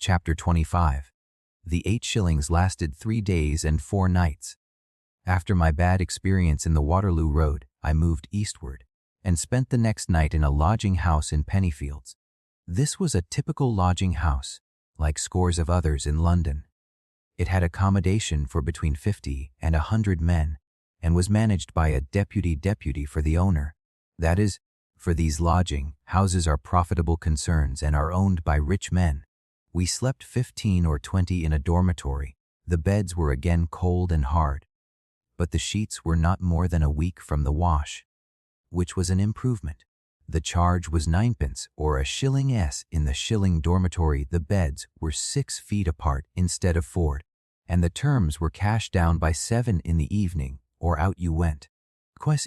Chapter 25. The 8 shillings lasted 3 days and 4 nights. After my bad experience in the Waterloo Road, I moved eastward and spent the next night in a lodging house in Pennyfields. This was a typical lodging house, like scores of others in London. It had accommodation for between 50 and 100 men and was managed by a deputy for the owner. That is, for these lodging houses are profitable concerns and are owned by rich men. We slept 15 or 20 in a dormitory. The beds were again cold and hard, but the sheets were not more than a week from the wash, which was an improvement. The charge was 9p or a shilling s in the shilling dormitory. The beds were 6 feet apart instead of 4, and the terms were cashed down by 7 in the evening, or out you went.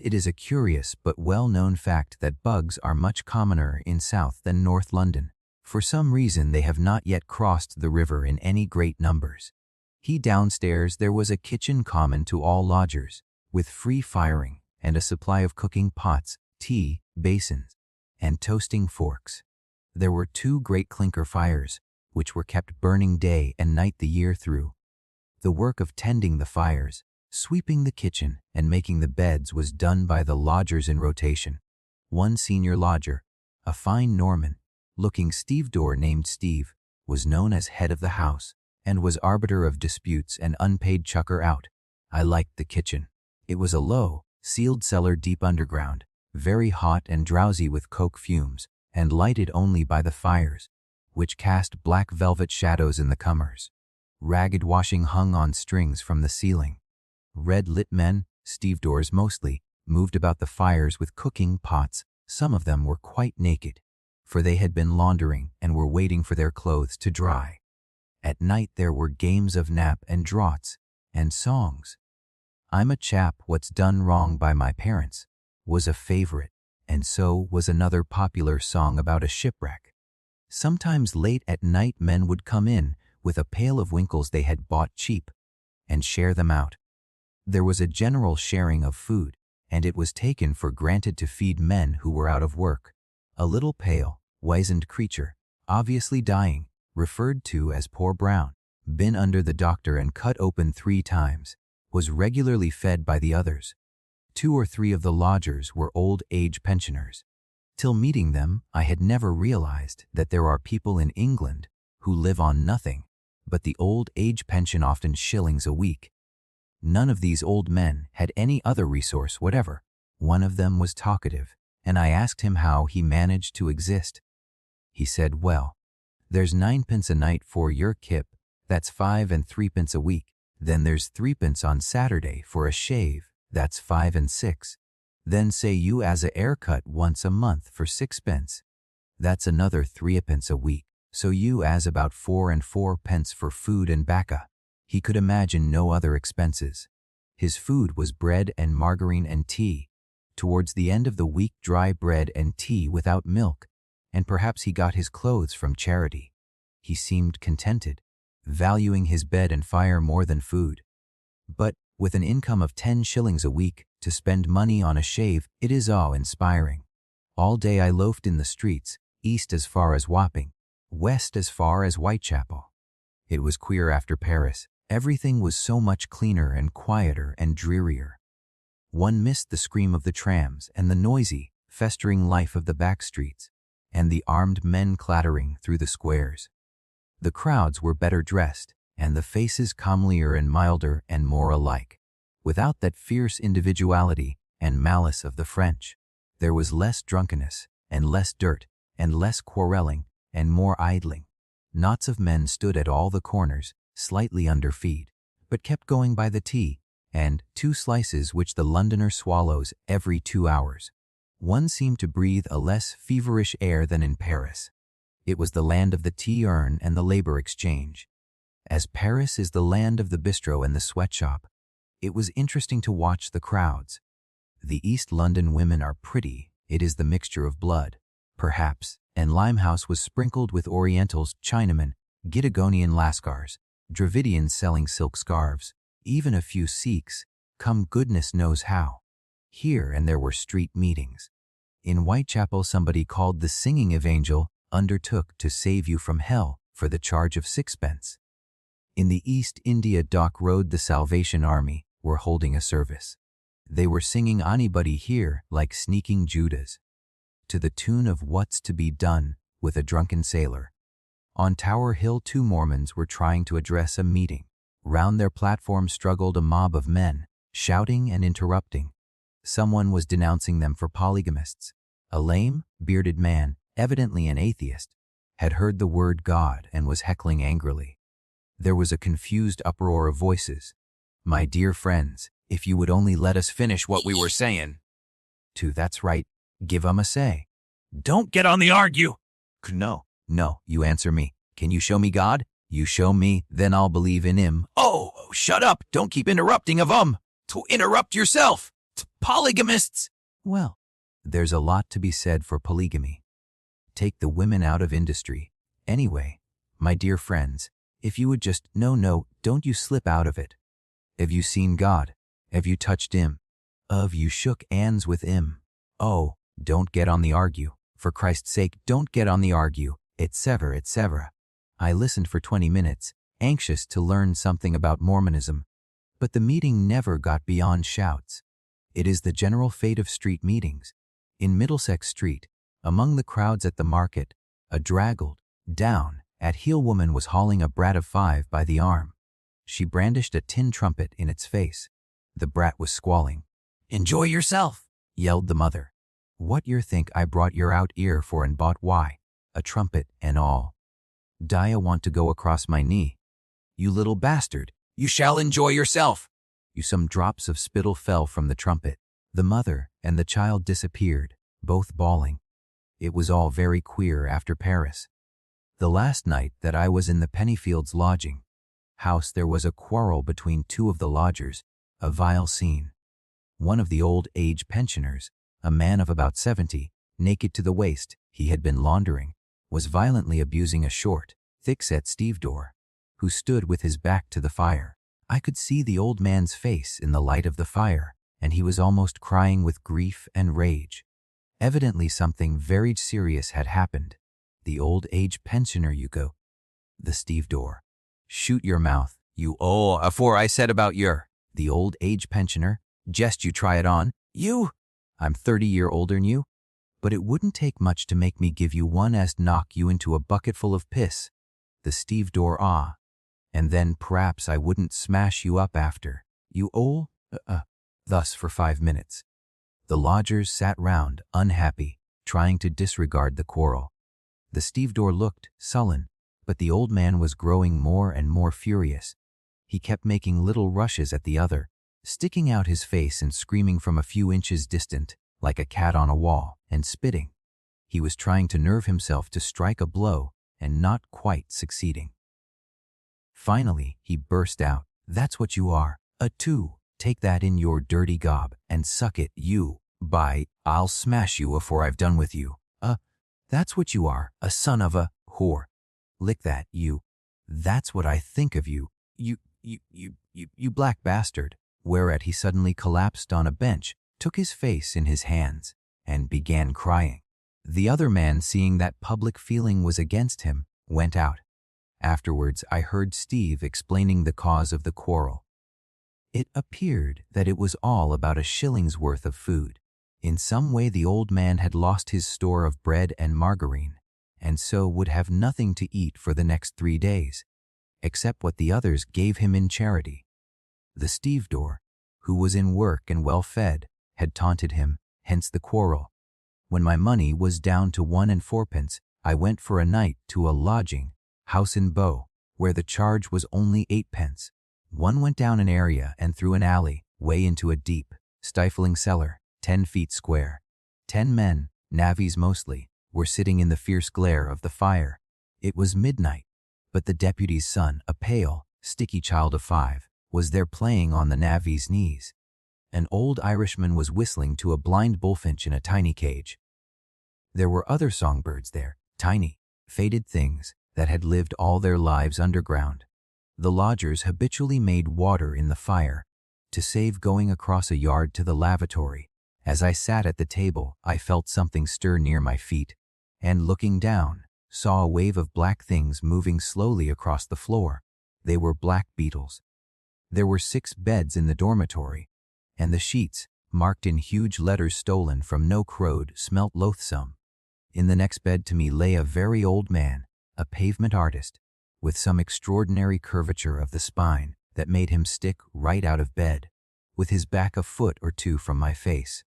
It is a curious but well-known fact that bugs are much commoner in South than North London. For some reason they have not yet crossed the river in any great numbers. Downstairs there was a kitchen common to all lodgers, with free firing and a supply of cooking pots, tea, basins, and toasting forks. There were 2 great clinker fires, which were kept burning day and night the year through. The work of tending the fires, sweeping the kitchen, and making the beds was done by the lodgers in rotation. One senior lodger, a fine Norman-looking stevedore named Steve, was known as head of the house, and was arbiter of disputes and unpaid chucker out. I liked the kitchen. It was a low, sealed cellar deep underground, very hot and drowsy with coke fumes, and lighted only by the fires, which cast black velvet shadows in the comers. Ragged washing hung on strings from the ceiling. Red-lit men, stevedores mostly, moved about the fires with cooking pots. Some of them were quite naked, for they had been laundering and were waiting for their clothes to dry. At night there were games of nap and draughts, and songs. "I'm a Chap What's Done Wrong by My Parents" was a favorite, and so was another popular song about a shipwreck. Sometimes late at night men would come in with a pail of winkles they had bought cheap, and share them out. There was a general sharing of food, and it was taken for granted to feed men who were out of work. A little pale, wizened creature, obviously dying, referred to as poor Brown, been under the doctor and cut open 3 times, was regularly fed by the others. 2 or 3 of the lodgers were old age pensioners. Till meeting them, I had never realized that there are people in England who live on nothing but the old age pension, often shillings a week. None of these old men had any other resource whatever. One of them was talkative, and I asked him how he managed to exist. He said, "Well, there's 9p a night for your kip, that's 5 and 3p a week. Then there's 3p on Saturday for a shave, that's 5 and 6. Then say you as a haircut once a month for 6p, that's another 3p a week. So you as about 4 and 4p for food and bacca." He could imagine no other expenses. His food was bread and margarine and tea. Towards the end of the week, dry bread and tea without milk, and perhaps he got his clothes from charity. He seemed contented, valuing his bed and fire more than food. But with an income of 10 shillings a week, to spend money on a shave, it is awe-inspiring. All day I loafed in the streets, east as far as Wapping, west as far as Whitechapel. It was queer after Paris. Everything was so much cleaner and quieter and drearier. One missed the scream of the trams and the noisy, festering life of the back streets, and the armed men clattering through the squares. The crowds were better dressed, and the faces comelier and milder and more alike. Without that fierce individuality and malice of the French, there was less drunkenness, and less dirt, and less quarreling, and more idling. Knots of men stood at all the corners, slightly underfed, but kept going by the tea and 2 slices which the Londoner swallows every 2 hours. One seemed to breathe a less feverish air than in Paris. It was the land of the tea urn and the labor exchange. As Paris is the land of the bistro and the sweatshop, it was interesting to watch the crowds. The East London women are pretty. It is the mixture of blood, perhaps, and Limehouse was sprinkled with Orientals, Chinamen, Gittagonian Lascars, Dravidians selling silk scarves, even a few Sikhs, come goodness knows how. Here and there were street meetings. In Whitechapel somebody called the singing evangel undertook to save you from hell for the charge of sixpence. In the East India Dock Road, the Salvation Army were holding a service. They were singing "Anybody Here" like sneaking Judas, to the tune of "What's to be Done with a Drunken Sailor." On Tower Hill, two Mormons were trying to address a meeting. Round their platform struggled a mob of men, shouting and interrupting. Someone was denouncing them for polygamists. A lame, bearded man, evidently an atheist, had heard the word God and was heckling angrily. There was a confused uproar of voices. "My dear friends, if you would only let us finish what we were saying." "Two, that's right. Give 'em a say." "Don't get on the argue." No, you answer me. Can you show me God? You show me, then I'll believe in him. Oh, shut up. Don't keep interrupting of to interrupt yourself. Polygamists. Well, there's a lot to be said for polygamy. Take the women out of industry. Anyway, my dear friends, if you would just, no, don't you slip out of it. Have you seen God? Have you touched him? Have you shook hands with him? Oh, don't get on the argue. For Christ's sake, don't get on the argue, etc., etc. I listened for 20 minutes, anxious to learn something about Mormonism, but the meeting never got beyond shouts. It is the general fate of street meetings. In Middlesex Street, among the crowds at the market, a draggled, down, at-heel woman was hauling a brat of 5 by the arm. She brandished a tin trumpet in its face. The brat was squalling. "Enjoy yourself," yelled the mother. "What yer think I brought yer out 'ere for and bought why? A trumpet and all. Dia want to go across my knee. You little bastard, "You shall enjoy yourself." Some drops of spittle fell from the trumpet. The mother and the child disappeared, both bawling. It was all very queer after Paris. The last night that I was in the Pennyfields lodging house, there was a quarrel between two of the lodgers, a vile scene. One of the old age pensioners, a man of about 70, naked to the waist, he had been laundering, was violently abusing a short, thick-set stevedore, who stood with his back to the fire. I could see the old man's face in the light of the fire, and he was almost crying with grief and rage. Evidently something very serious had happened. The old age pensioner, you go. The stevedore. Shoot your mouth, you afore I said about your. The old age pensioner. Jest you try it on. You. I'm 30 year older than you. But it wouldn't take much to make me give you one as knock you into a bucketful of piss. The stevedore and then p'raps I wouldn't smash you up after. You Thus for 5 minutes. The lodgers sat round, unhappy, trying to disregard the quarrel. The stevedore looked sullen, but the old man was growing more and more furious. He kept making little rushes at the other, sticking out his face and screaming from a few inches distant, like a cat on a wall, and spitting. He was trying to nerve himself to strike a blow, and not quite succeeding. Finally, he burst out, "That's what you are, a two. Take that in your dirty gob, and suck it, you. By, I'll smash you afore I've done with you. That's what you are, a son of a whore. Lick that, you. That's what I think of you, you black bastard." Whereat he suddenly collapsed on a bench, took his face in his hands, and began crying. The other man, seeing that public feeling was against him, went out. Afterwards, I heard Steve explaining the cause of the quarrel. It appeared that it was all about a shilling's worth of food. In some way the old man had lost his store of bread and margarine, and so would have nothing to eat for the next 3 days, except what the others gave him in charity. The stevedore, who was in work and well fed, had taunted him, hence the quarrel. When my money was down to 1 4 I went for a night to a lodging house in Bow, where the charge was only 8 One went down an area and through an alley, way into a deep, stifling cellar, 10 feet square. 10 men, navvies mostly, were sitting in the fierce glare of the fire. It was midnight, but the deputy's son, a pale, sticky child of 5, was there playing on the navvy's knees. An old Irishman was whistling to a blind bullfinch in a tiny cage. There were other songbirds there, tiny, faded things that had lived all their lives underground. The lodgers habitually made water in the fire to save going across a yard to the lavatory. As I sat at the table, I felt something stir near my feet, and looking down, saw a wave of black things moving slowly across the floor. They were black beetles. There were 6 beds in the dormitory, and the sheets, marked in huge letters stolen from No Crowd, smelt loathsome. In the next bed to me lay a very old man, a pavement artist, with some extraordinary curvature of the spine that made him stick right out of bed, with his back a foot or 2 from my face.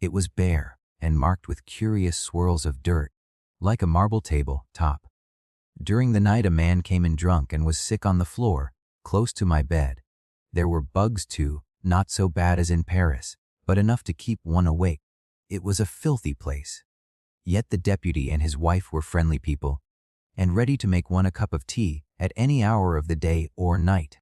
It was bare and marked with curious swirls of dirt, like a marble table top. During the night a man came in drunk and was sick on the floor, close to my bed. There were bugs too, not so bad as in Paris, but enough to keep one awake. It was a filthy place. Yet the deputy and his wife were friendly people, and ready to make one a cup of tea at any hour of the day or night.